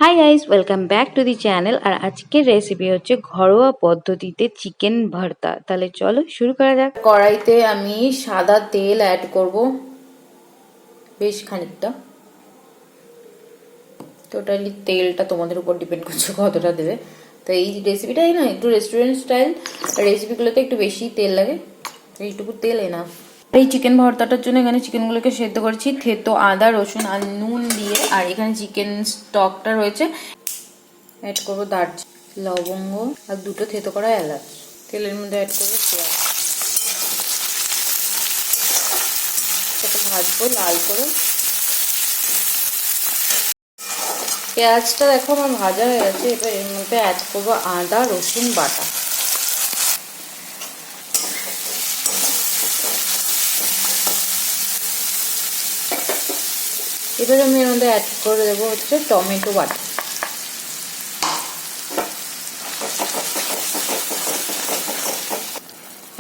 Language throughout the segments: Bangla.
High guys, welcome back to the channel. আর আজকের রেসিপি হচ্ছে ঘরোয়া পদ্ধতিতে চিকেন ভর্তা। তাহলে চলো শুরু করা যাক। কড়াইতে আমি সাদা তেল অ্যাড করব বেশ খানিকটা। টোটালি তেলটা তোমাদের উপর ডিপেন্ড করছে কতটা দেবে। তো এই রেসিপিটাই না একটু রেস্টুরেন্ট স্টাইল রেসিপিগুলোতে একটু বেশি তেল লাগে, এইটুকু তেল না। এই চিকেন ভর্তাটার জন্য এখানে চিকেনগুলোকে সেদ্ধ করেছি থেতো আদা রসুন আর নুন দিয়ে। আর এখানে চিকেন স্টকটা রয়েছে, অ্যাড করবো দারচিনি লবঙ্গ আর দুটো থেতো করা এলাচ। তেলের মধ্যে অ্যাড করবো পেঁয়াজ, সেটা ভাজবো লাল করে। পেঁয়াজটা দেখো আমার ভাজা হয়ে গেছে। এবার এর মধ্যে অ্যাড করবো আদা রসুন বাটা। এবার আমি এর মধ্যে অ্যাড করে দেবো হচ্ছে টমেটো বাটা।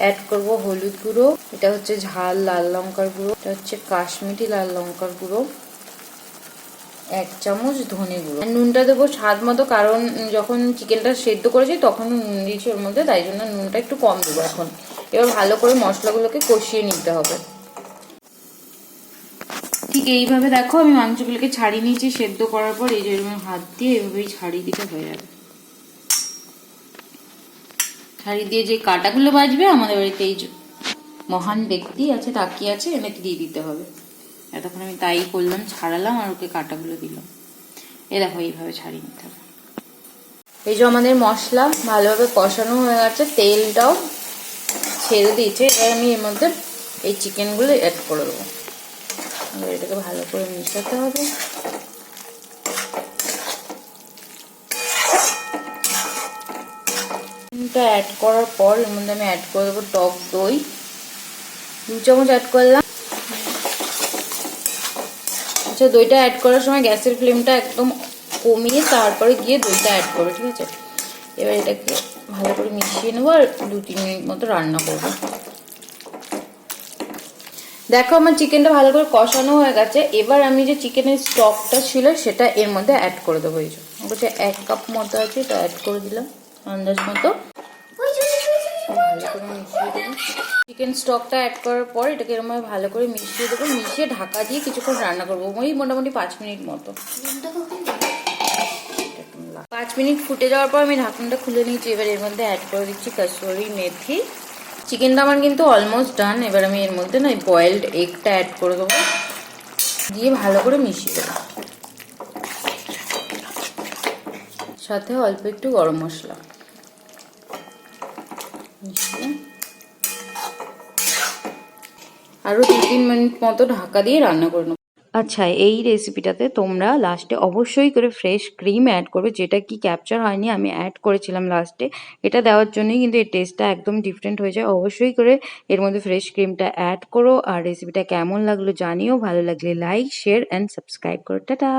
অ্যাড করবো হলুদ গুঁড়ো, এটা হচ্ছে ঝাল লাল লঙ্কার গুঁড়ো, এটা হচ্ছে কাশ্মীরি লাল লঙ্কার গুঁড়ো, 1 চামচ ধনে গুঁড়ো। নুনটা দেবো স্বাদ মতো, কারণ যখন চিকেনটা সেদ্ধ করেছি তখন নুন দিয়েছি ওর মধ্যে, তাই জন্য নুনটা একটু কম দেবো এখন। এবার ভালো করে মশলাগুলোকে কষিয়ে নিতে হবে। ঠিক এইভাবে দেখো আমি মাংসগুলোকে ছাড়িয়ে নিয়েছি সেদ্ধ করার পর। এই যে হাত দিয়ে এইভাবেই ছাড়িয়ে দিতে হয়ে যাবে। ছাড়িয়ে দিয়ে যে কাঁটাগুলো বাজবে, আমাদের বাড়িতে এই মহান ব্যক্তি আছে তাকিয়ে আছে, এনেকে দিয়ে দিতে হবে। এতক্ষণ আমি তাই করলাম, ছাড়ালাম আর ওকে কাঁটাগুলো দিলাম। এ দেখো এইভাবে ছাড়িয়ে নিতে হবে। এই যে আমাদের মশলা ভালোভাবে কষানো হয়ে গেছে, তেলটাও ছেড়ে দিয়েছে। এবার আমি এর মধ্যে এই চিকেনগুলো অ্যাড করে দেবো। এবার এটাকে ভালো করে মিশাতে হবে। অ্যাড করার পর এর মধ্যে আমি অ্যাড করে দেবো টক দই, 2 চামচ অ্যাড করলাম। আচ্ছা, দইটা অ্যাড করার সময় গ্যাসের ফ্লেমটা একদম কমিয়ে তারপরে গিয়ে দইটা অ্যাড করবে, ঠিক আছে? এবার এটাকে ভালো করে মিশিয়ে নেবো আর 2-3 মিনিট মতো রান্না করবো। দেখো আমার চিকেনটা ভালো করে কষানো হয়ে গেছে। এবার আমি যে চিকেনের স্টকটা ছিল সেটা এর মধ্যে অ্যাড করে দেবো। এই যে বলছে 1 কাপ মতো আছে, এটা অ্যাড করে দিলাম আন্দাজ মতো। ভালো করে মিশিয়ে দেবো। চিকেন স্টকটা অ্যাড করার পর এটাকে এরকম ভালো করে মিশিয়ে দেবো। মিশিয়ে ঢাকা দিয়ে কিছুক্ষণ রান্না করবো, ওই মোটামুটি 5 মিনিট মতো। 5 মিনিট ফুটে যাওয়ার পর আমি ঢাকনাটা খুলে নিয়েছি। এবার এর মধ্যে অ্যাড করে দিচ্ছি কসুরি মেথি। চিকেনটা আমার কিন্তু অলমোস্ট ডান। এবার আমি এর মধ্যে না বয়েলড এগটা অ্যাড করে দেবো, দিয়ে ভালো করে মিশিয়ে দেবো। সাথে অল্প একটু গরম মশলা মিশিয়ে আরও 2-3 মিনিট মতো ঢাকা দিয়ে রান্না করে নেবো। আচ্ছা, এই রেসিপিটাতে তোমরা লাস্টে অবশ্যই করে ফ্রেশ ক্রিম অ্যাড করবে, যেটা কি ক্যাপচার হয়নি, আমি অ্যাড করেছিলাম লাস্টে। এটা দেওয়ার জন্যই কিন্তু এর টেস্টটা একদম ডিফারেন্ট হয়ে যায়। অবশ্যই করে এর মধ্যে ফ্রেশ ক্রিমটা অ্যাড করো। আর রেসিপিটা কেমন লাগলো জানিও, ভালো লাগলে লাইক শেয়ার অ্যান্ড সাবস্ক্রাইব করো। টাটা।